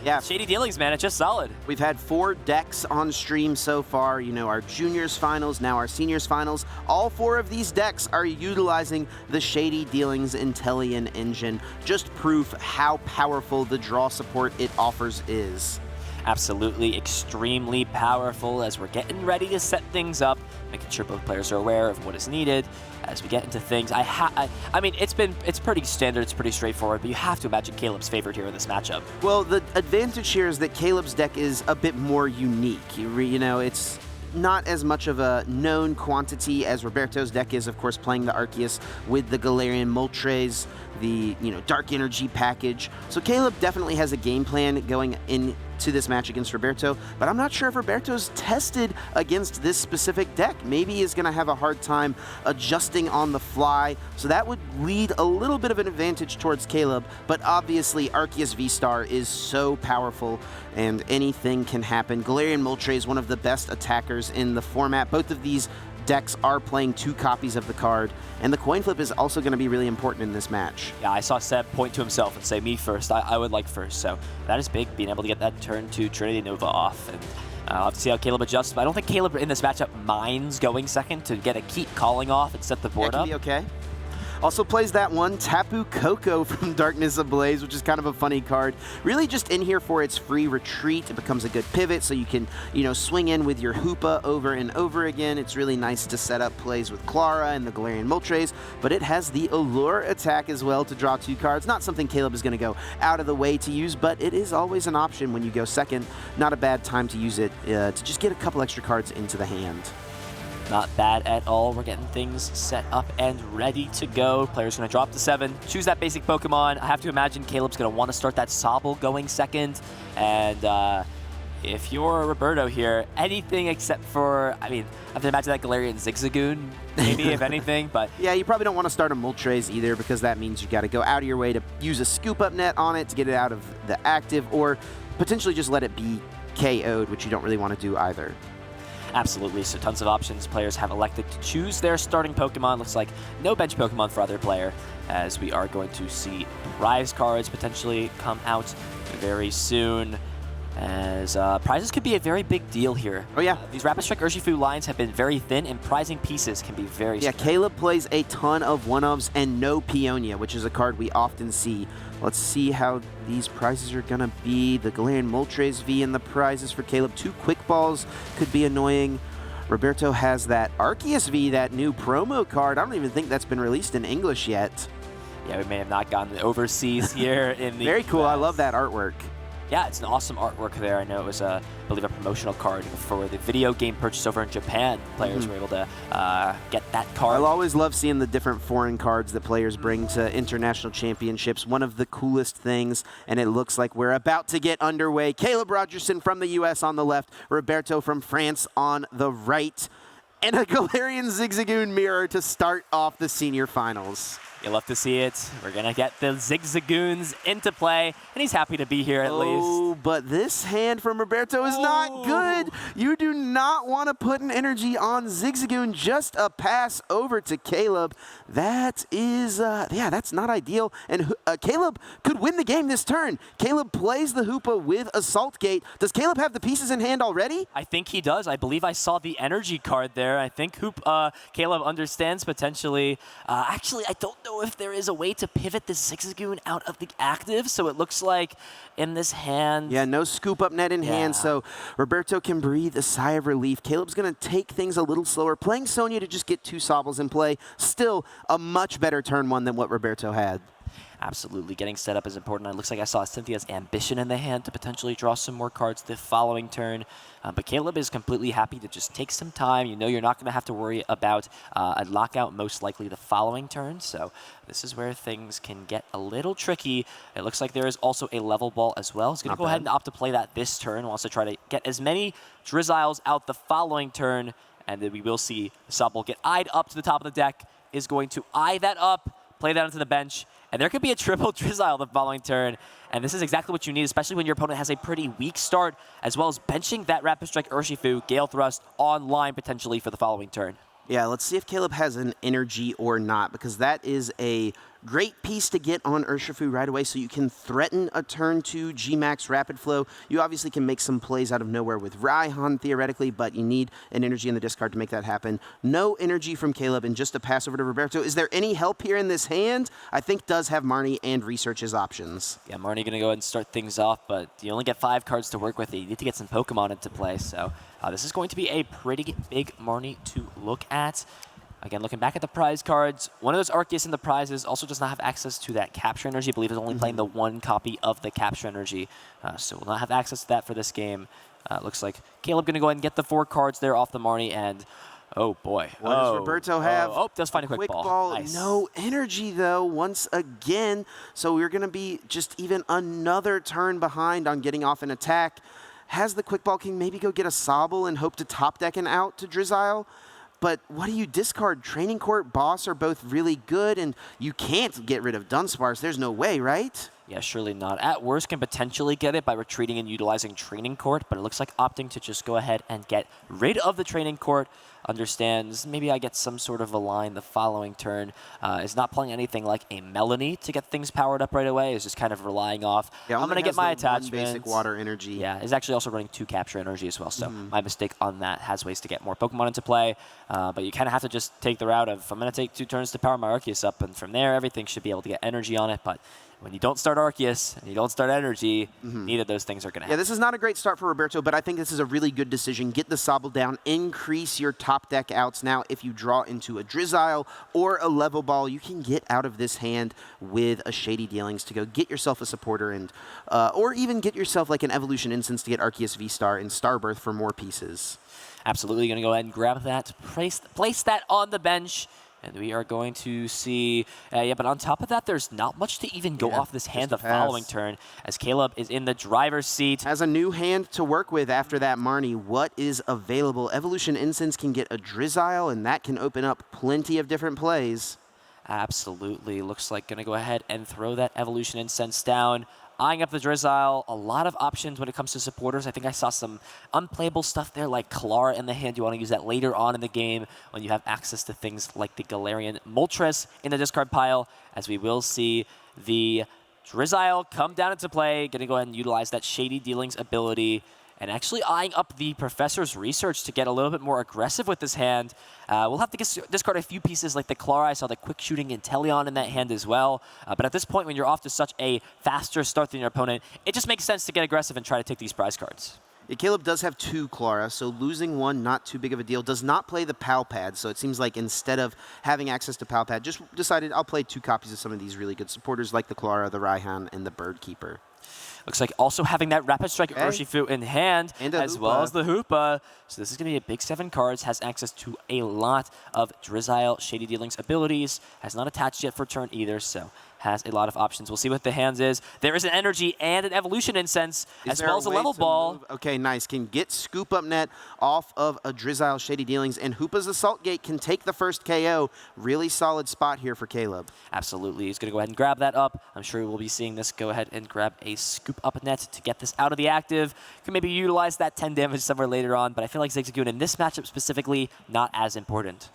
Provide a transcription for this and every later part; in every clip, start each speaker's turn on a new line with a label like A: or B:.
A: Yeah.
B: Shady Dealings, man, it's just solid.
A: We've had 4 decks on stream so far. You know, our juniors finals, now our seniors finals. All 4 of these decks are utilizing the Shady Dealings Intellion engine. Just proof how powerful the draw support it offers is.
B: Absolutely extremely powerful as we're getting ready to set things up, making sure both players are aware of what is needed as we get into things. I mean, it's pretty standard, it's pretty straightforward, but you have to imagine Caleb's favored here in this matchup.
A: Well, the advantage here is that Caleb's deck is a bit more unique. You know, it's not as much of a known quantity as Roberto's deck is, of course, playing the Arceus with the Galarian Moltres, the, Dark Energy package. So Caleb definitely has a game plan going into this match against Roberto, but I'm not sure if Roberto's tested against this specific deck. Maybe he's going to have a hard time adjusting on the fly, so that would lead a little bit of an advantage towards Caleb, but obviously Arceus V-Star is so powerful and anything can happen. Galarian Moltres is one of the best attackers in the format. Both of these decks are playing 2 copies of the card, and the coin flip is also going to be really important in this match.
B: Yeah, I saw Seb point to himself and say, me first, I would like first, so that is big, being able to get that turn to Trinity Nova off, and I'll have to see how Caleb adjusts, but I don't think Caleb in this matchup minds going second to get a keep calling off and set the board
A: that
B: up.
A: Can be okay. Also plays that one, Tapu Koko from Darkness Ablaze, which is kind of a funny card. Really just in here for its free retreat. It becomes a good pivot, so you can, swing in with your Hoopa over and over again. It's really nice to set up plays with Clara and the Galarian Moltres, but it has the Allure attack as well to draw 2 cards. Not something Caleb is going to go out of the way to use, but it is always an option when you go second. Not a bad time to use it to just get a couple extra cards into the hand.
B: Not bad at all. We're getting things set up and ready to go. Player's going to drop to 7, choose that basic Pokemon. I have to imagine Caleb's going to want to start that Sobble going second. And if you're Roberto here, anything except for, I have to imagine that Galarian Zigzagoon, maybe, if anything. But
A: yeah, you probably don't want to start a Moltres either, because that means you got to go out of your way to use a scoop-up net on it to get it out of the active, or potentially just let it be KO'd, which you don't really want to do either.
B: Absolutely, so tons of options. Players have elected to choose their starting Pokemon. Looks like no bench Pokemon for other player, as we are going to see prize cards potentially come out very soon, as prizes could be a very big deal here.
A: Oh yeah.
B: These Rapid Strike Urshifu lines have been very thin, and prizing pieces can be very
A: Yeah,
B: strong.
A: Caleb plays a ton of one-ofs and no Peonia, which is a card we often see. Let's see how these prizes are going to be. The Galarian Moltres V in the prizes for Caleb. 2 Quick Balls could be annoying. Roberto has that Arceus V, that new promo card. I don't even think that's been released in English yet.
B: Yeah, we may have not gotten overseas here in the
A: Very cool.
B: US.
A: I love that artwork.
B: Yeah, it's an awesome artwork there. I know it was, I believe, a promotional card for the video game purchase over in Japan. Players were able to get that card.
A: I'll always love seeing the different foreign cards that players bring to international championships. One of the coolest things, and it looks like we're about to get underway. Caleb Rogerson from the U.S. on the left, Roberto from France on the right, and a Galarian Zigzagoon mirror to start off the senior finals.
B: You love to see it. We're going to get the Zigzagoons into play, and he's happy to be here at least.
A: Oh, but this hand from Roberto is not good. You do not want to put an energy on Zigzagoon. Just a pass over to Caleb. That is, yeah, that's not ideal. And Caleb could win the game this turn. Caleb plays the Hoopa with Assault Gate. Does Caleb have the pieces in hand already?
B: I think he does. I believe I saw the energy card there. I think Caleb understands potentially. Actually, I don't know if there is a way to pivot the Zigzagoon out of the active, so it looks like in this hand.
A: Yeah, no scoop up net in hand, so Roberto can breathe a sigh of relief. Caleb's going to take things a little slower, playing Sonya to just get 2 Sobbles in play. Still a much better turn 1 than what Roberto had.
B: Absolutely, getting set up is important. It looks like I saw Cynthia's Ambition in the hand to potentially draw some more cards the following turn. But Caleb is completely happy to just take some time. You know you're not going to have to worry about a lockout most likely the following turn. So this is where things can get a little tricky. It looks like there is also a level ball as well. He's going to go ahead and opt to play that this turn. Wants to try to get as many Drizziles out the following turn. And then we will see Sobble get eyed up to the top of the deck. Is going to eye that up, play that onto the bench. And there could be a triple Drizzile the following turn. And this is exactly what you need, especially when your opponent has a pretty weak start, as well as benching that Rapid Strike Urshifu, Gale Thrust online potentially for the following turn.
A: Yeah, let's see if Caleb has an energy or not, because that is a Great piece to get on Urshifu right away so you can threaten a turn 2 G-Max Rapid Flow. You obviously can make some plays out of nowhere with Raihan theoretically, but you need an energy in the discard to make that happen. No energy from Caleb, and just a pass over to Roberto. Is there any help here in this hand? I think does have Marnie and Research as options.
B: Yeah, Marnie going to go ahead and start things off, but you only get 5 cards to work with. You need to get some Pokemon into play, so this is going to be a pretty big Marnie to look at. Again, looking back at the prize cards, one of those Arceus in the prizes also does not have access to that Capture Energy. I believe is only playing the 1 copy of the Capture Energy, so will not have access to that for this game. Looks like Caleb going to go ahead and get the 4 cards there off the Marnie, and oh boy.
A: What does Roberto have?
B: Oh, does find a quick ball. Nice.
A: No energy, though, once again. So we're going to be just even another turn behind on getting off an attack. Has the Quick Ball King maybe go get a Sobble and hope to top deck an out to Drizzile? But what do you discard? Training Court, Boss are both really good, and you can't get rid of Dunsparce. There's no way, right?
B: Yeah, surely not. At worst, can potentially get it by retreating and utilizing Training Court, but it looks like opting to just go ahead and get rid of the Training Court. Understands maybe I get some sort of a line the following turn. Is not playing anything like a Melanie to get things powered up right away. Is just kind of relying off.
A: Yeah,
B: I'm going to get my attachment.
A: Basic water energy.
B: Yeah, is actually also running 2 Capture Energy as well. So my mistake on that. Has ways to get more Pokemon into play. But you kind of have to just take the route of, I'm going to take 2 turns to power my Arceus up. And from there, everything should be able to get energy on it. But when you don't start Arceus and you don't start energy, neither of those things are going to happen.
A: Yeah, this is not a great start for Roberto, but I think this is a really good decision. Get the Sobble down, increase your top deck outs. Now, if you draw into a Drizzile or a Level Ball, you can get out of this hand with a Shady Dealings to go get yourself a supporter, and or even get yourself like an Evolution Instance to get Arceus V-Star and Starbirth for more pieces.
B: Absolutely going to go ahead and grab that, place that on the bench. And we are going to see, but on top of that, there's not much to even go off this hand the following turn, as Caleb is in the driver's seat.
A: Has a new hand to work with after that Marnie. What is available? Evolution Instance can get a Drizzile, and that can open up plenty of different plays.
B: Absolutely. Looks like going to go ahead and throw that Evolution Incense down. Eyeing up the Drizzile, a lot of options when it comes to supporters. I think I saw some unplayable stuff there like Clara in the hand. You want to use that later on in the game when you have access to things like the Galarian Moltres in the discard pile, as we will see the Drizzile come down into play. Going to go ahead and utilize that Shady Dealings ability, and actually eyeing up the Professor's Research to get a little bit more aggressive with this hand. We'll have to discard a few pieces like the Clara. I saw the Quick Shooting Inteleon in that hand as well. But at this point, when you're off to such a faster start than your opponent, it just makes sense to get aggressive and try to take these prize cards.
A: Yeah, Caleb does have 2 Clara, so losing one, not too big of a deal. Does not play the Pal Pad, so it seems like instead of having access to Pal Pad, just decided I'll play 2 copies of some of these really good supporters like the Clara, the Raihan, and the Bird Keeper.
B: Looks like also having that Rapid Strike Urshifu in hand, as well as the Hoopa. So this is going to be a big 7 cards, has access to a lot of Drizzile Shady Dealings abilities, has not attached yet for turn either, so has a lot of options. We'll see what the hands is. There is an Energy and an Evolution Incense, as well as a Level Ball.
A: Okay, nice. Can get Scoop Up Net off of a Drizzile Shady Dealings, and Hoopa's Assault Gate can take the first KO. Really solid spot here for Caleb.
B: Absolutely. He's going to go ahead and grab that up. I'm sure we'll be seeing this go ahead and grab a Scoop Up Net to get this out of the active. Can maybe utilize that 10 damage somewhere later on, but I feel like Zigzagoon in this matchup specifically, not as important.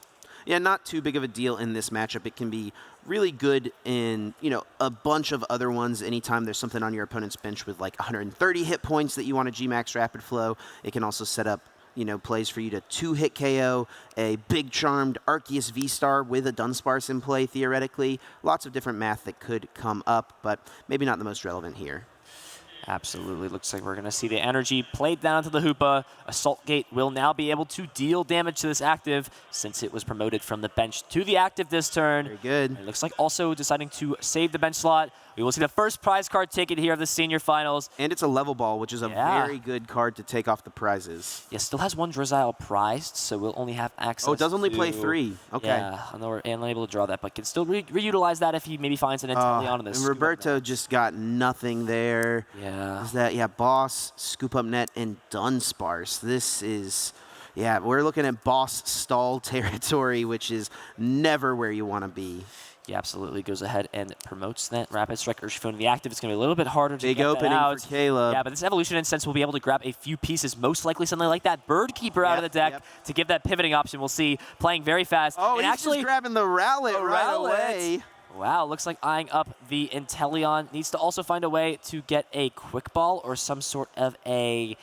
A: Yeah, not too big of a deal in this matchup. It can be really good in, a bunch of other ones. Anytime there's something on your opponent's bench with like 130 hit points that you want to G-Max Rapid Flow, it can also set up, plays for you to 2-hit KO, a big charmed Arceus V-Star with a Dunsparce in play, theoretically. Lots of different math that could come up, but maybe not the most relevant here.
B: Absolutely. Looks like we're going to see the energy played down to the Hoopa. Assault Gate will now be able to deal damage to this active since it was promoted from the bench to the active this turn.
A: Very good.
B: It looks like also deciding to save the bench slot. We will see the first prize card ticket here of the senior finals.
A: And it's a Level Ball, which is a very good card to take off the prizes.
B: Yeah, still has 1 Drizzile prized, so we'll only have access to...
A: Oh, it does only play 3. Okay.
B: Yeah, we're unable to draw that, but can still reutilize that if he maybe finds an Inteleon in this.
A: And Roberto just got nothing there.
B: Yeah.
A: Is that, Boss, Scoop Up Net, and Dunsparce. This is... Yeah, we're looking at boss stall territory, which is never where you want to be.
B: He absolutely goes ahead and promotes that Rapid Strike Urshifu in the active. It's going to be a little bit harder to
A: get
B: that out.
A: Big opening for Caleb.
B: Yeah, but this Evolution Incense will be able to grab a few pieces, most likely something like that Bird Keeper out of the deck to give that pivoting option. We'll see playing very fast.
A: Oh, and he's actually just grabbing the Rowlet right away.
B: Wow, looks like eyeing up the Inteleon. Needs to also find a way to get a quick ball or some sort of a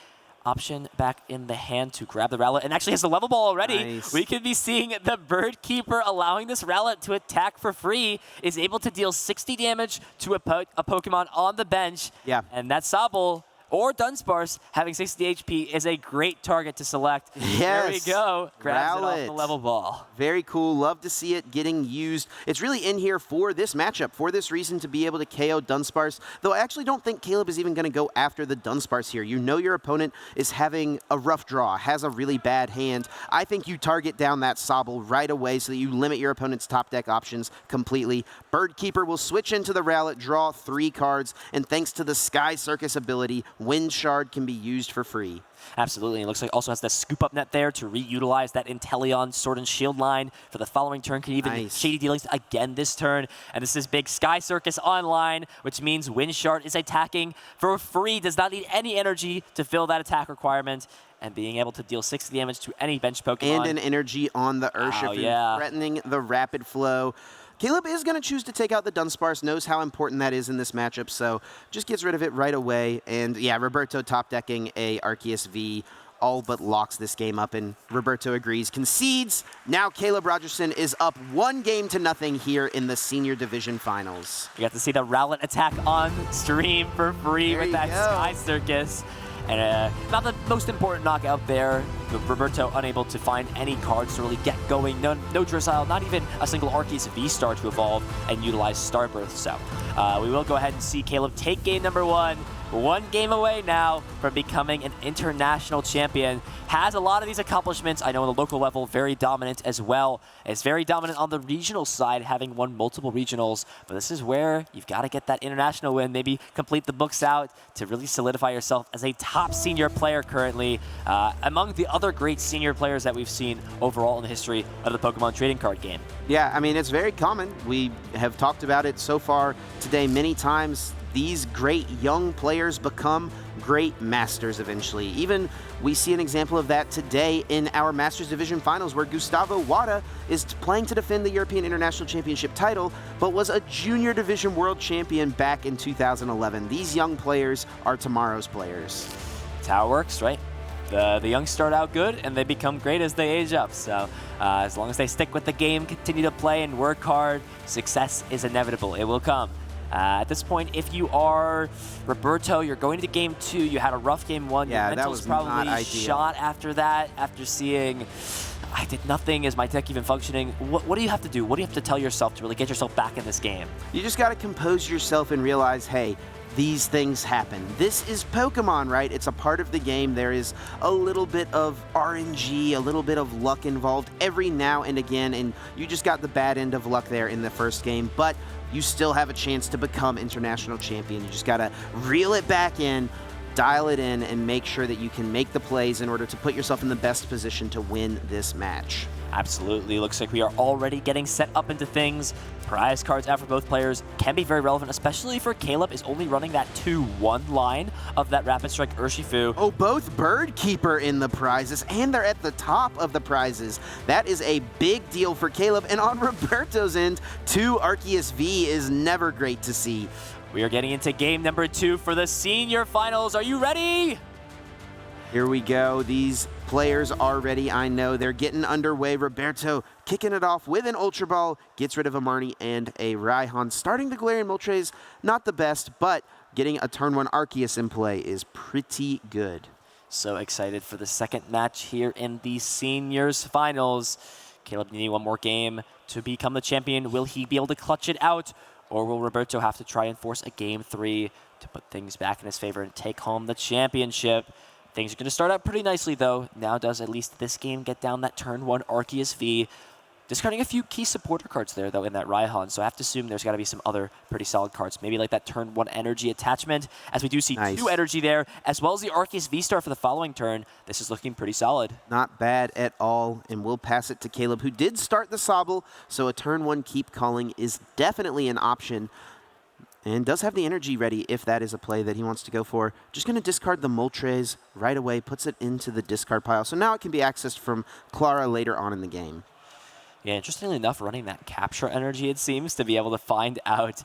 B: option back in the hand to grab the Rowlet, and actually has the level ball already.
A: Nice.
B: We could be seeing the Bird Keeper allowing this Rowlet to attack for free, is able to deal 60 damage to a Pokemon on the bench.
A: Yeah.
B: And that Sobble or Dunsparce having 60 HP is a great target to select.
A: Yes.
B: There we go. Grabs it off
A: Rowlet.
B: the level ball.
A: Very cool. Love to see it getting used. It's really in here for this matchup, for this reason to be able to KO Dunsparce, though I actually don't think Caleb is even going to go after the Dunsparce here. You know your opponent is having a rough draw, has a really bad hand. I think you target down that Sobble right away so that you limit your opponent's top deck options completely. Bird Keeper will switch into the Rowlet, draw 3 cards, and thanks to the Sky Circus ability, Wind Shard can be used for free.
B: Absolutely. It looks like also has the scoop up net there to reutilize that Inteleon Sword and Shield line for the following turn. Can even Shady Dealings again this turn. And this is big Sky Circus online, which means Wind Shard is attacking for free. Does not need any energy to fill that attack requirement. And being able to deal 60 damage to any bench Pokemon.
A: And an energy on the Urshifu, threatening the Rapid Flow. Caleb is going to choose to take out the Dunsparce, knows how important that is in this matchup, so just gets rid of it right away. And yeah, Roberto top decking a Arceus V all but locks this game up, and Roberto agrees, concedes. Now Caleb Rogerson is up 1-0 here in the Senior Division Finals.
B: You got to see the Rowlet attack on stream for free with that Sky Circus. And not the most important knockout there. Roberto unable to find any cards to really get going. No Drizzile, not even a single Arceus V-Star to evolve and utilize Starbirth. So we will go ahead and see Caleb take game number 1. 1 game away now from becoming an international champion. Has a lot of these accomplishments. I know on the local level, very dominant as well. It's very dominant on the regional side, having won multiple regionals. But this is where you've got to get that international win, maybe complete the books out to really solidify yourself as a top senior player currently, among the other great senior players that we've seen overall in the history of the Pokemon trading card game.
A: Yeah, I mean, it's very common. We have talked about it so far today many times. These great young players become great masters eventually. Even we see an example of that today in our Masters Division Finals, where Gustavo Wada is playing to defend the European International Championship title, but was a Junior Division World Champion back in 2011. These young players are tomorrow's players.
B: That's how it works, right? The young start out good, and they become great as they age up. So as long as they stick with the game, continue to play, and work hard, success is inevitable. It will come. At this point, if you are Roberto, you're going into game 2. You had a rough game 1.
A: Yeah,
B: your mental's probably shot after that, after seeing I did nothing. Is my deck even functioning? What do you have to do? What do you have to tell yourself to really get yourself back in this game?
A: You just got to compose yourself and realize, hey, these things happen. This is Pokemon, right? It's a part of the game. There is a little bit of RNG, a little bit of luck involved every now and again, and you just got the bad end of luck there in the first game, but you still have a chance to become international champion. You just got to reel it back in, dial it in, and make sure that you can make the plays in order to put yourself in the best position to win this match.
B: Absolutely. Looks like we are already getting set up into things. Prize cards out for both players can be very relevant, especially for Caleb is only running that 2-1 line of that Rapid Strike Urshifu.
A: Oh, both Bird Keeper in the prizes, and they're at the top of the prizes. That is a big deal for Caleb, and on Roberto's end, 2 Arceus V is never great to see.
B: We are getting into game number 2 for the Senior Finals. Are you ready?
A: Here we go. These players are ready. I know they're getting underway. Roberto kicking it off with an Ultra Ball, gets rid of a Marnie and a Raihan. Starting the Galarian Moltres, not the best, but getting a turn 1 Arceus in play is pretty good.
B: So excited for the second match here in the Seniors Finals. Caleb needing one more game to become the champion. Will he be able to clutch it out, or will Roberto have to try and force a game 3 to put things back in his favor and take home the championship? Things are going to start out pretty nicely, though. Now does at least this game get down that turn 1 Arceus V. Discarding a few key supporter cards there, though, in that Raihan. So I have to assume there's got to be some other pretty solid cards. Maybe like that turn 1 energy attachment, as we do see 2 energy there, as well as the Arceus V-Star for the following turn. This is looking pretty solid.
A: Not bad at all, and we'll pass it to Caleb, who did start the Sobble, so a turn 1 keep calling is definitely an option. And does have the energy ready if that is a play that he wants to go for. Just going to discard the Moltres right away, puts it into the discard pile. So now it can be accessed from Clara later on in the game.
B: Yeah, interestingly enough, running that capture energy, it seems, to be able to find out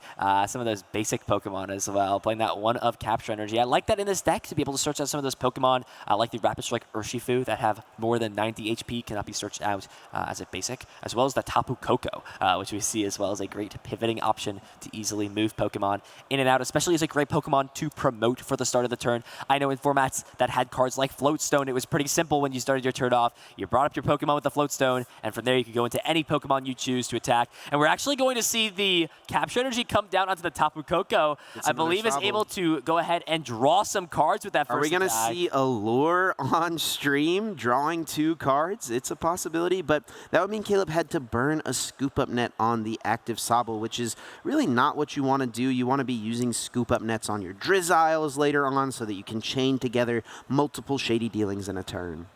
B: some of those basic Pokemon as well. Playing that one of capture energy. I like that in this deck to be able to search out some of those Pokemon, like the Rapid Strike Urshifu, that have more than 90 HP, cannot be searched out as a basic, as well as the Tapu Koko, which we see as well as a great pivoting option to easily move Pokemon in and out, especially as a great Pokemon to promote for the start of the turn. I know in formats that had cards like Floatstone, it was pretty simple when you started your turn off. You brought up your Pokemon with the Floatstone, and from there you could go into any Pokemon you choose to attack. And we're actually going to see the capture energy come down onto the Tapu Koko. I believe is able to go ahead and draw some cards with that first
A: Are we going to see Allure on stream drawing 2 cards? It's a possibility, but that would mean Caleb had to burn a Scoop Up Net on the active Sobble, which is really not what you want to do. You want to be using Scoop Up Nets on your Drizziles later on so that you can chain together multiple Shady Dealings in a turn.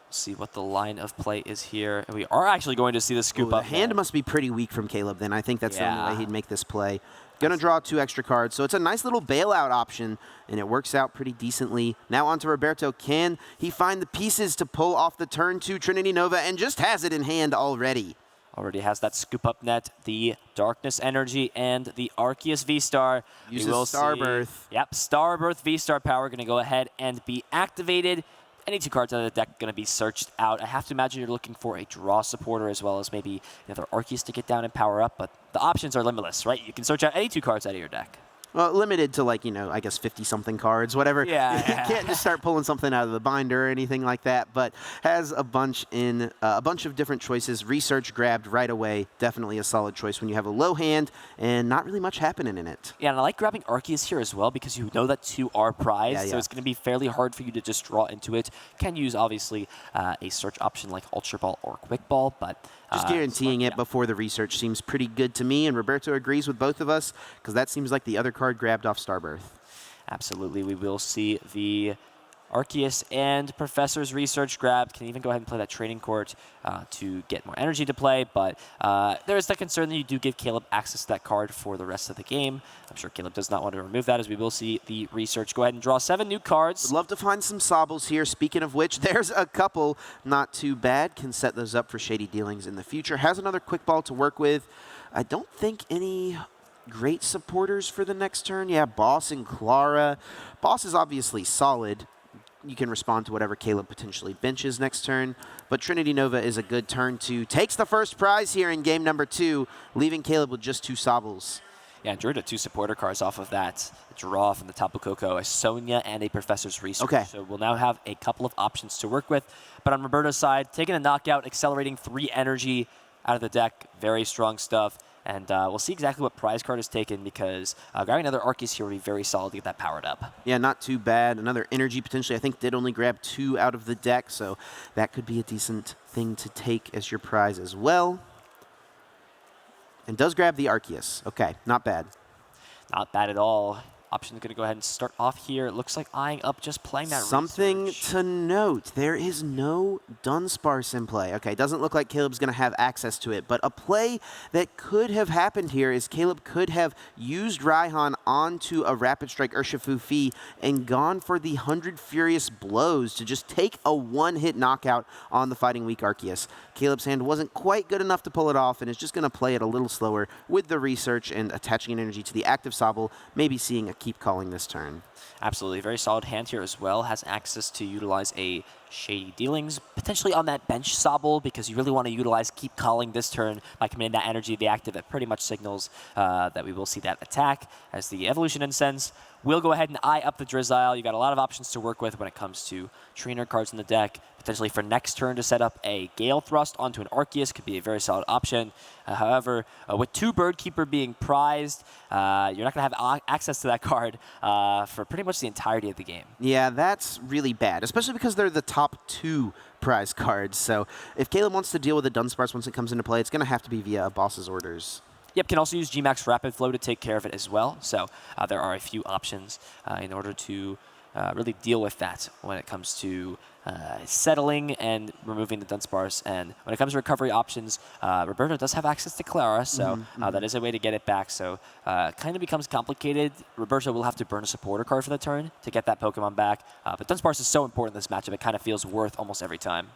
B: See what the line of play is here. We are actually going to see the Scoop Up.
A: The hand must be pretty weak from Caleb then. I think that's the only way he'd make this play. Going to draw 2 extra cards, so it's a nice little bailout option, and it works out pretty decently. Now on to Roberto. Can he find the pieces to pull off the turn 2 Trinity Nova, and just has it in hand already?
B: Already has that Scoop Up Net, the Darkness Energy, and the Arceus V-Star.
A: Uses Starbirth.
B: Yep, Starbirth V-Star power going to go ahead and be activated. Any 2 cards out of the deck going to be searched out. I have to imagine you're looking for a draw supporter as well as maybe another Arceus to get down and power up, but the options are limitless, right? You can search out any 2 cards out of your deck.
A: Well, limited to like, I guess 50-something cards, whatever.
B: Yeah.
A: You can't just start pulling something out of the binder or anything like that, but has a bunch of different choices. Research grabbed right away. Definitely a solid choice when you have a low hand and not really much happening in it.
B: Yeah, and I like grabbing Arceus here as well because you know that 2 are prized, so it's going to be fairly hard for you to just draw into it. Can use, obviously, a search option like Ultra Ball or Quick Ball, but
A: just guaranteeing it before the research seems pretty good to me, and Roberto agrees with both of us because that seems like the other card grabbed off Starbirth.
B: Absolutely. We will see the Arceus and Professor's research grabbed. Can even go ahead and play that Training Court to get more energy to play, but there is the concern that you do give Caleb access to that card for the rest of the game. I'm sure Caleb does not want to remove that, as we will see the research go ahead and draw 7 new cards.
A: Would love to find some Sobbles here. Speaking of which, there's a couple. Not too bad. Can set those up for Shady Dealings in the future. Has another Quick Ball to work with. I don't think any great supporters for the next turn. Yeah, Boss and Clara. Boss is obviously solid. You can respond to whatever Caleb potentially benches next turn. But Trinity Nova is a good turn 2. Takes the first prize here in game number 2, leaving Caleb with just 2 Sobbles.
B: Yeah, and drew 2 supporter cards off of that draw from the Tapu Koko, a Sonia and a Professor's Research.
A: Okay.
B: So we'll now have a couple of options to work with. But on Roberto's side, taking a knockout, accelerating 3 energy out of the deck. Very strong stuff. And we'll see exactly what prize card is taken because grabbing another Arceus here would be very solid to get that powered up.
A: Yeah, not too bad. Another energy potentially, I think, did only grab 2 out of the deck, so that could be a decent thing to take as your prize as well. And does grab the Arceus. Okay, not bad.
B: Not bad at all. Option's going to go ahead and start off here. It looks like eyeing up just playing that
A: Something
B: research.
A: to note, there is no Dunsparce in play. Okay, doesn't look like Caleb's going to have access to it, but a play that could have happened here is Caleb could have used Raihan onto a Rapid Strike Urshifu and gone for the 100 Furious Blows to just take a 1-hit knockout on the Fighting Weak Arceus. Caleb's hand wasn't quite good enough to pull it off and is just going to play it a little slower with the research and attaching an energy to the active Sobble, maybe seeing a keep calling this turn.
B: Absolutely. Very solid hand here as well. Has access to utilize a Shady Dealings, potentially on that bench Sobble, because you really want to utilize keep calling this turn by committing that energy to the active. That pretty much signals that we will see that attack as the Evolution Incense will go ahead and eye up the Drizzile. You got a lot of options to work with when it comes to trainer cards in the deck. Potentially for next turn to set up a Gale Thrust onto an Arceus could be a very solid option. However, with 2 Birdkeeper being prized, you're not going to have access to that card for pretty much the entirety of the game.
A: Yeah, that's really bad, especially because they're the top 2 prize cards. So if Caleb wants to deal with the Dunsparce once it comes into play, it's going to have to be via a boss's orders.
B: Yep, can also use Gmax Rapid Flow to take care of it as well. So there are a few options in order to really deal with that when it comes to settling and removing the Dunsparce. And when it comes to recovery options, Roberto does have access to Clara, so that is a way to get it back. So kind of becomes complicated. Roberto will have to burn a supporter card for the turn to get that Pokemon back. But Dunsparce is so important in this matchup, it kind of feels worth almost every time.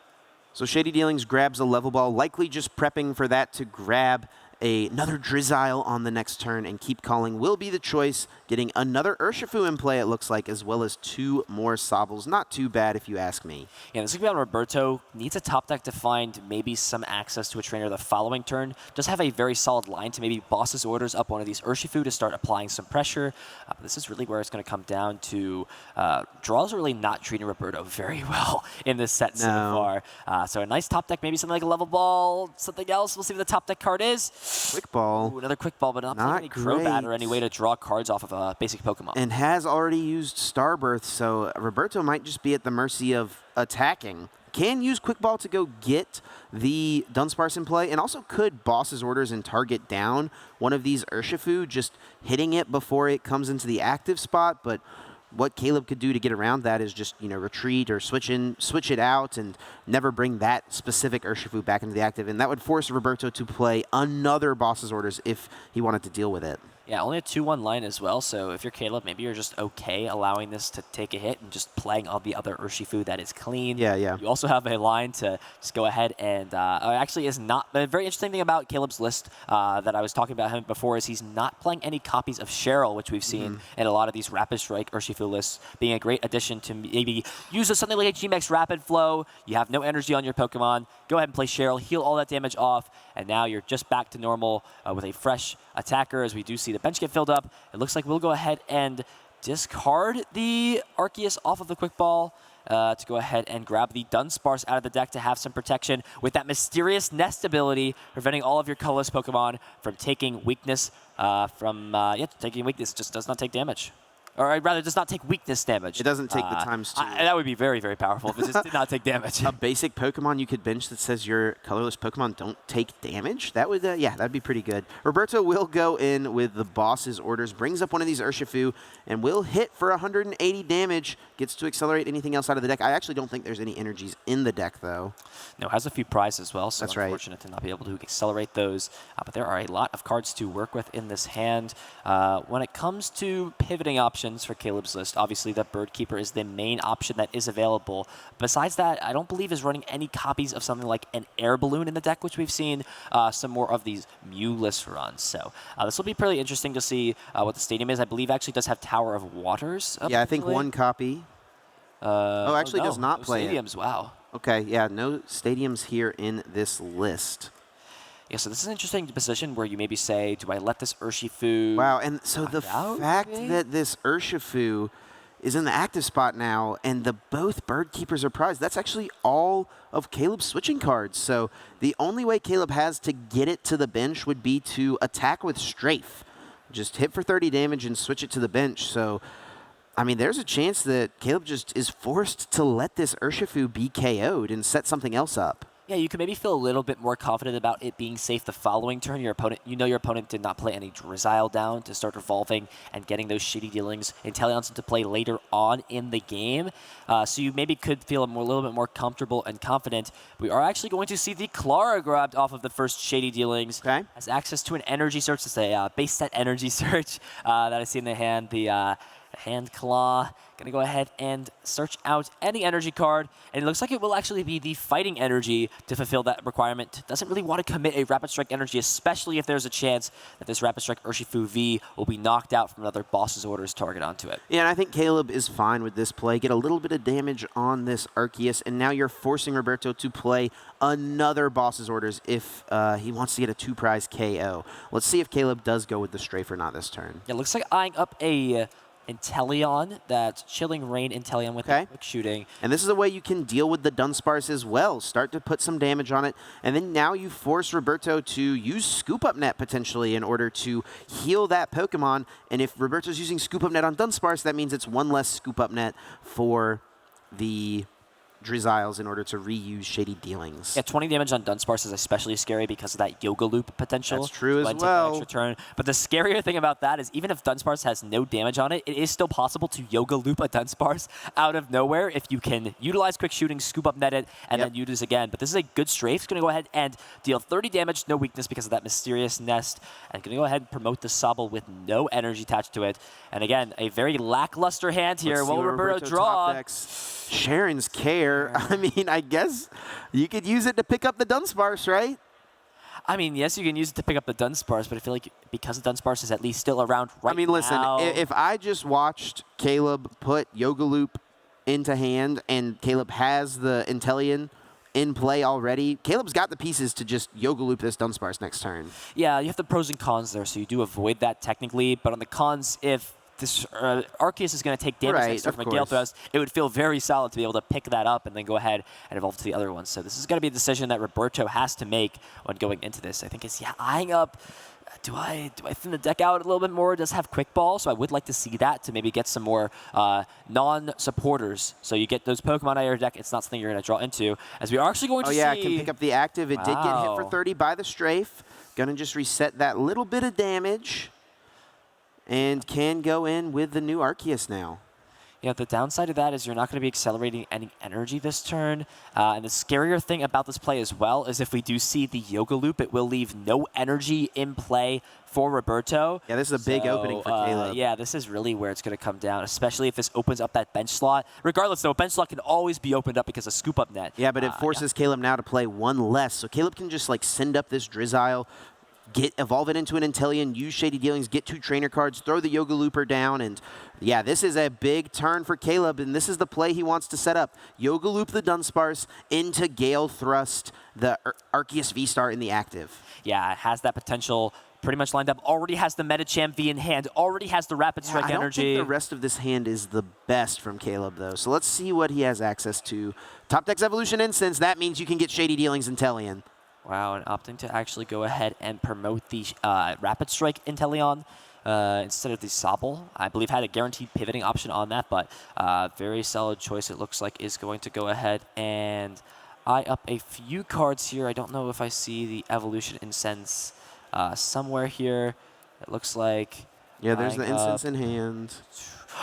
A: So Shady Dealings grabs a level ball, likely just prepping for that to grab another Drizzile on the next turn, and Keep Calling will be the choice, getting another Urshifu in play, it looks like, as well as 2 more Sobbles. Not too bad, if you ask me.
B: Yeah, this is going to be on Roberto. Needs a top deck to find maybe some access to a trainer the following turn. Does have a very solid line to maybe boss's orders up one of these Urshifu to start applying some pressure. This is really where it's going to come down to draws are really not treating Roberto very well in this set so far. So a nice top deck, maybe something like a level ball, something else. We'll see what the top deck card is.
A: Quick Ball.
B: Ooh, another Quick Ball, but not any Crobat or any way to draw cards off of a basic Pokemon.
A: And has already used Starbirth, so Roberto might just be at the mercy of attacking. Can use Quick Ball to go get the Dunsparce in play, and also could boss's orders and target down one of these Urshifu, just hitting it before it comes into the active spot. But what Caleb could do to get around that is just, retreat or switch it out and never bring that specific Urshifu back into the active. And that would force Roberto to play another boss's orders if he wanted to deal with it.
B: Yeah, only a 2-1 line as well, so if you're Caleb, maybe you're just okay allowing this to take a hit and just playing all the other Urshifu that is clean.
A: Yeah.
B: You also have a line to just go ahead and actually is not... The very interesting thing about Caleb's list that I was talking about him before is he's not playing any copies of Cheryl, which we've seen in a lot of these Rapid Strike Urshifu lists, being a great addition to maybe use something like a G-Max Rapid Flow. You have no energy on your Pokemon. Go ahead and play Cheryl, heal all that damage off, and now you're just back to normal with a fresh attacker. As we do see the bench get filled up, it looks like we'll go ahead and discard the Arceus off of the Quick Ball to go ahead and grab the Dunsparce out of the deck to have some protection with that mysterious Nest ability, preventing all of your colorless Pokemon from taking weakness taking weakness. It just does not take damage. Or rather, does not take weakness damage.
A: It doesn't take the times 2.
B: That would be very, very powerful if it just did not take damage.
A: A basic Pokemon you could bench that says your colorless Pokemon don't take damage? That would, that'd be pretty good. Roberto will go in with the boss's orders, brings up one of these Urshifu, and will hit for 180 damage. Gets to accelerate anything else out of the deck. I actually don't think there's any energies in the deck, though.
B: No, has a few prizes as well, so
A: That's
B: unfortunate to not be able to accelerate those. But there are a lot of cards to work with in this hand. When it comes to pivoting options for Caleb's list, obviously the Bird Keeper is the main option that is available. Besides that, I don't believe is running any copies of something like an Air Balloon in the deck, which we've seen some more of these Mew list runs. So this will be pretty interesting to see what the stadium is. I believe actually does have Tower of Waters.
A: Yeah, I think one copy. Actually does not play
B: stadiums. Wow.
A: Okay, yeah, no stadiums here in this list.
B: Yeah, so this is an interesting position where you maybe say, do I let this Urshifu...
A: Wow, and so the fact that this Urshifu is in the active spot now and both Bird Keepers are prized, that's actually all of Caleb's switching cards. So the only way Caleb has to get it to the bench would be to attack with Strafe. Just hit for 30 damage and switch it to the bench. So, I mean, there's a chance that Caleb just is forced to let this Urshifu be KO'd and set something else up.
B: Yeah, you can maybe feel a little bit more confident about it being safe the following turn. Your opponent did not play any Drizzile down to start evolving and getting those Shady Dealings Inteleons into play later on in the game. So you maybe could feel a little bit more comfortable and confident. We are actually going to see the Clara grabbed off of the first Shady Dealings.
A: Okay.
B: Has access to an energy search. It's a base set energy search that I see in the hand. The Hand Claw. Going to go ahead and search out any energy card, and it looks like it will actually be the Fighting Energy to fulfill that requirement. Doesn't really want to commit a Rapid Strike Energy, especially if there's a chance that this Rapid Strike Urshifu V will be knocked out from another boss's orders target onto it.
A: Yeah, and I think Caleb is fine with this play. Get a little bit of damage on this Arceus, and now you're forcing Roberto to play another boss's orders if he wants to get a 2-prize KO. Let's see if Caleb does go with the Strafe or not this turn.
B: Yeah, looks like eyeing up a Inteleon, that Chilling Rain Inteleon with quick shooting.
A: And this is a way you can deal with the Dunsparce as well. Start to put some damage on it, and then now you force Roberto to use Scoop Up Net potentially in order to heal that Pokemon. And if Roberto's using Scoop Up Net on Dunsparce, that means it's one less Scoop Up Net for the Drizziles in order to reuse Shady Dealings.
B: Yeah, 20 damage on Dunsparce is especially scary because of that Yoga Loop potential.
A: That's true as
B: Take an
A: well.
B: extra turn. But the scarier thing about that is even if Dunsparce has no damage on it, it is still possible to Yoga Loop a Dunsparce out of nowhere if you can utilize Quick Shooting, Scoop Up Net it, and then use this again. But this is a good Strafe. It's going to go ahead and deal 30 damage, no weakness because of that Mysterious Nest. And going to go ahead and promote the Sobble with no energy attached to it. And again, a very lackluster hand here. What will Roberto draw?
A: Sharon's Care. I mean, I guess you could use it to pick up the Dunsparce, right?
B: I mean, yes, you can use it to pick up the Dunsparce, but I feel like because the Dunsparce is at least still around right now.
A: I mean, listen, if I just watched Caleb put Yoga Loop into hand and Caleb has the Inteleon in play already, Caleb's got the pieces to just Yoga Loop this Dunsparce next turn.
B: Yeah, you have the pros and cons there, so you do avoid that technically, but on the cons, if this Arceus is going to take damage next turn from a Gale Thrust, it would feel very solid to be able to pick that up and then go ahead and evolve to the other one. So this is going to be a decision that Roberto has to make when going into this. I think it's eyeing up, do I thin the deck out a little bit more? It does have Quick Ball, so I would like to see that to maybe get some more non-supporters. So you get those Pokemon out of your deck. It's not something you're going to draw into, as we are actually going to see...
A: Oh yeah, it can pick up the active. It did get hit for 30 by the Strafe. Going to just reset that little bit of damage. And can go in with the new Arceus now.
B: Yeah, the downside of that is you're not going to be accelerating any energy this turn. And the scarier thing about this play as well is if we do see the Yoga Loop, it will leave no energy in play for Roberto.
A: Yeah, this is a big opening for Caleb.
B: Yeah, this is really where it's going to come down, especially if this opens up that bench slot. Regardless, though, a bench slot can always be opened up because of Scoop Up Net.
A: Yeah, but it forces Caleb now to play one less. So Caleb can just like send up this Drizzile, evolve it into an Inteleon, use Shady Dealings, get 2 trainer cards, throw the Yoga Looper down, and yeah, this is a big turn for Caleb, and this is the play he wants to set up. Yoga Loop the Dunsparce into Gale Thrust, the Arceus V-Star in the active.
B: Yeah, it has that potential pretty much lined up, already has the Medicham V in hand, already has the Rapid Strike energy.
A: I don't think the rest of this hand is the best from Caleb, though, so let's see what he has access to. Top Deck's Evolution Instance, that means you can get Shady Dealings Inteleon.
B: Wow, and opting to actually go ahead and promote the Rapid Strike Inteleon instead of the Sobble. I believe had a guaranteed pivoting option on that, but very solid choice it looks like is going to go ahead and eye up a few cards here. I don't know if I see the Evolution Incense somewhere here. It looks like...
A: Yeah, there's the Incense in hand.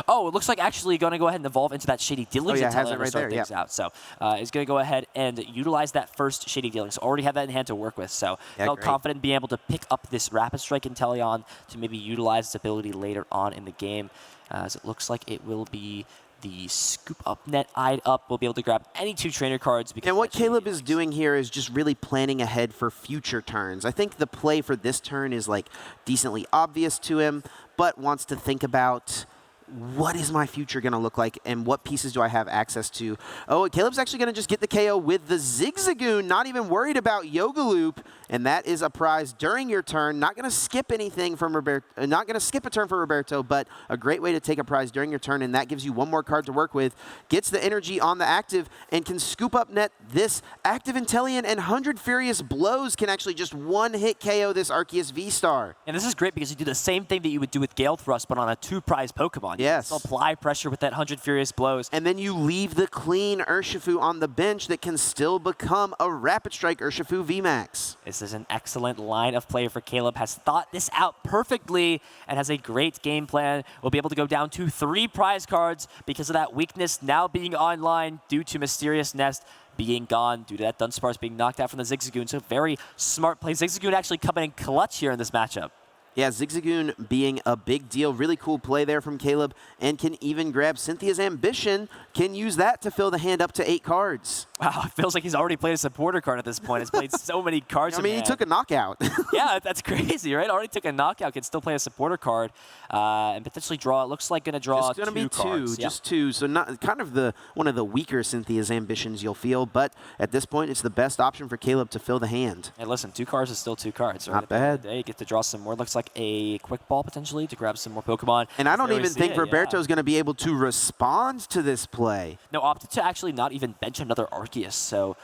B: Oh, it looks like actually going to go ahead and evolve into that Shady Dealings Inteleon to start things out. So it's going to go ahead and utilize that first Shady Dealings. So already have that in hand to work with. So felt confident being able to pick up this Rapid Strike Inteleon to maybe utilize its ability later on in the game. As it looks like it will be the Scoop Up Net eyed up. We'll be able to grab any 2 trainer cards.
A: And what Caleb is doing here is just really planning ahead for future turns. I think the play for this turn is like decently obvious to him, but wants to think about... what is my future going to look like, and what pieces do I have access to? Oh, Caleb's actually going to just get the KO with the Zigzagoon, not even worried about Yoga Loop, and that is a prize during your turn. Not going to skip anything from Roberto, not going to skip a turn for Roberto, but a great way to take a prize during your turn, and that gives you 1 more card to work with. Gets the energy on the active, and can Scoop Up Net this active Inteleon, and 100 Furious Blows can actually just one-hit KO this Arceus V-Star.
B: And this is great because you do the same thing that you would do with Gale Thrust, but on a 2-prize Pokemon.
A: Yes.
B: Apply pressure with that 100 Furious Blows.
A: And then you leave the clean Urshifu on the bench that can still become a Rapid Strike Urshifu VMAX.
B: This is an excellent line of play for Caleb. Has thought this out perfectly and has a great game plan. We'll be able to go down to 3 prize cards because of that weakness now being online due to Mysterious Nest being gone, due to that Dunsparce being knocked out from the Zigzagoon. So very smart play. Zigzagoon actually coming in clutch here in this matchup.
A: Yeah, Zigzagoon being a big deal. Really cool play there from Caleb, and can even grab Cynthia's Ambition. Can use that to fill the hand up to 8 cards.
B: Wow, it feels like he's already played a supporter card at this point. He's played so many cards.
A: I mean, he took a knockout.
B: Yeah, that's crazy, right? Already took a knockout. Can still play a supporter card and potentially draw. It looks like going to draw 2 cards.
A: Just 2. So not kind of one of the weaker Cynthia's Ambitions you'll feel, but at this point, it's the best option for Caleb to fill the hand.
B: Hey, listen, 2 cards is still 2 cards. Right?
A: Not bad.
B: You get to draw some more. Looks like a Quick Ball potentially to grab some more Pokemon.
A: And I don't even think Roberto's going to be able to respond to this play.
B: No, opted to actually not even bench another Arceus. So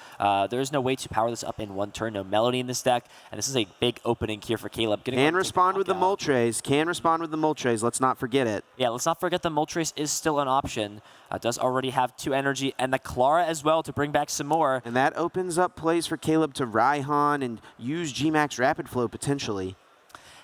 B: there is no way to power this up in 1 turn. No Melody in this deck. And this is a big opening here for Caleb.
A: Can respond with the Moltres. Can respond with the Moltres. Let's not forget it.
B: Yeah, let's not forget the Moltres is still an option. Does already have 2 energy. And the Clara as well to bring back some more.
A: And that opens up plays for Caleb to Raihan and use G-Max Rapid Flow potentially.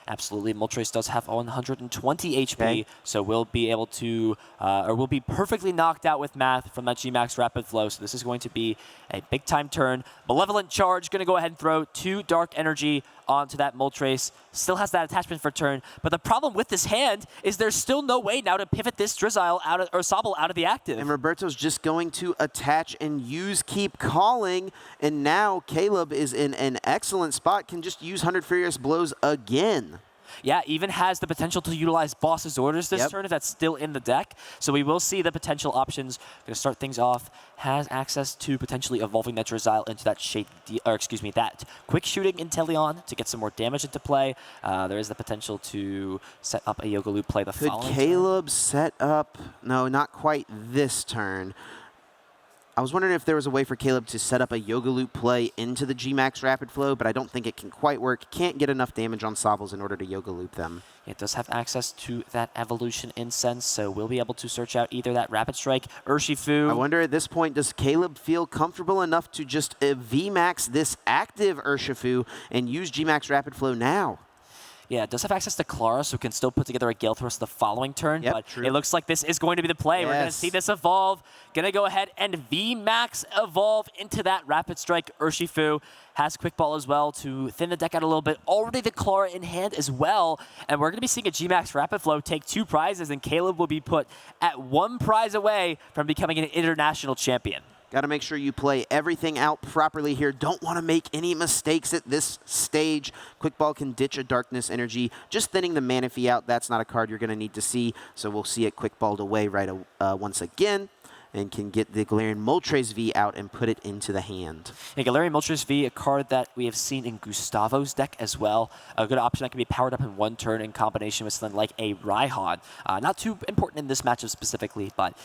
B: Absolutely. Moltres does have 120 HP, so we'll be able to, or we'll be perfectly knocked out with math from that G-Max Rapid Flow. So this is going to be a big-time turn. Malevolent Charge, going to go ahead and throw 2 Dark Energy onto that Moltres. Still has that attachment for turn, but the problem with this hand is there's still no way now to pivot this Drizzile out of, or Sobble out of the active.
A: And Roberto's just going to attach and use Keep Calling, and now Caleb is in an excellent spot, can just use 100 Furious Blows again.
B: Yeah, even has the potential to utilize Boss's Orders this turn if that's still in the deck. So we will see the potential options. Going to start things off. Has access to potentially evolving that Drizzile into that that quick shooting Inteleon to get some more damage into play. There is the potential to set up a Yoga Loop play the following
A: Could Caleb set up? No, not quite this turn. I was wondering if there was a way for Caleb to set up a Yoga Loop play into the G-Max Rapid Flow, but I don't think it can quite work. Can't get enough damage on Sobbles in order to Yoga Loop them.
B: It does have access to that Evolution Incense, so we'll be able to search out either that Rapid Strike, Urshifu.
A: I wonder at this point, does Caleb feel comfortable enough to just V-Max this active Urshifu and use G-Max Rapid Flow now?
B: Yeah, it does have access to Clara, so can still put together a Gale Thrust the following turn, but
A: true.
B: It looks like this is going to be the play.
A: Yes.
B: We're going to see this evolve. Going to go ahead and V-Max evolve into that Rapid Strike Urshifu. Has Quick Ball as well to thin the deck out a little bit. Already the Clara in hand as well, and we're going to be seeing a G-Max Rapid Flow take 2 prizes, and Caleb will be put at 1 prize away from becoming an international champion.
A: Got to make sure you play everything out properly here. Don't want to make any mistakes at this stage. Quick Ball can ditch a Darkness Energy. Just thinning the Manaphy out, that's not a card you're going to need to see. So we'll see it Quick Balled away once again, and can get the Galarian Moltres V out and put it into the hand.
B: Yeah, Galarian Moltres V, a card that we have seen in Gustavo's deck as well. A good option that can be powered up in 1 turn in combination with something like a Rhyhorn. Not too important in this matchup specifically, but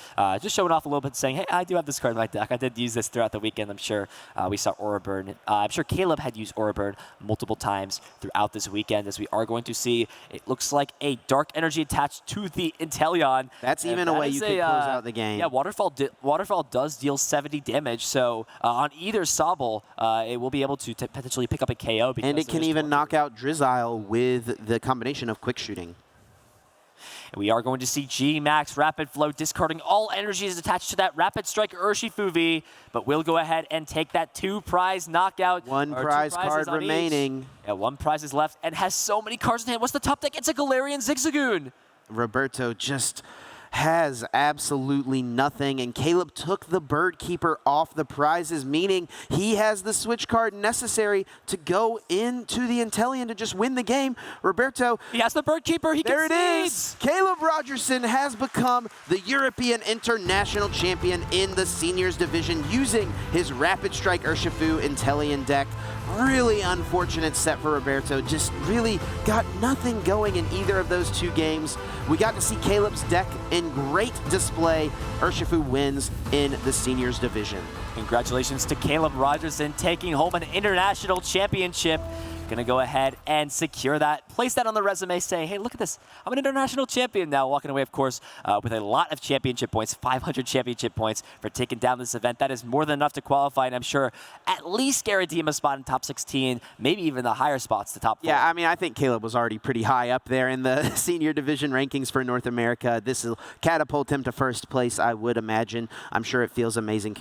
B: just showing off a little bit, saying, hey, I do have this card in my deck. I did use this throughout the weekend. I'm sure we saw Aura Burn. I'm sure Caleb had used Aura Burn multiple times throughout this weekend, as we are going to see. It looks like a Dark Energy attached to the Inteleon.
A: That's even a way you could close out the game.
B: Yeah, Waterfall does deal 70 damage, so on either Sobble, it will be able to potentially pick up a KO.
A: And it can even knock out Drizzile with the combination of Quick Shooting.
B: We are going to see G-Max Rapid Flow discarding all energies attached to that Rapid Strike Urshifu V, but we'll go ahead and take that 2 prize knockout.
A: 1 prize card remaining.
B: Yeah, 1 prize is left and has so many cards in hand. What's the top deck? It's a Galarian Zigzagoon.
A: Roberto just has absolutely nothing, and Caleb took the Bird Keeper off the prizes, meaning he has the switch card necessary to go into the Inteleon to just win the game. Roberto,
B: he has the Bird Keeper.
A: There it is. Caleb Rogerson has become the European International Champion in the Seniors Division using his Rapid Strike Urshifu Inteleon deck. Really unfortunate set for Roberto. Just really got nothing going in either of those 2 games. We got to see Caleb's deck in great display. Urshifu wins in the Seniors Division.
B: Congratulations to Caleb Rogerson taking home an international championship. Going to go ahead and secure that, place that on the resume, say, hey, look at this. I'm an international champion now. Walking away, of course, with a lot of championship points, 500 championship points for taking down this event. That is more than enough to qualify, and I'm sure at least guarantee him a spot in top 16, maybe even the higher spots to top 4.
A: Yeah, I mean, I think Caleb was already pretty high up there in the senior division rankings for North America. This will catapult him to first place, I would imagine. I'm sure it feels amazing.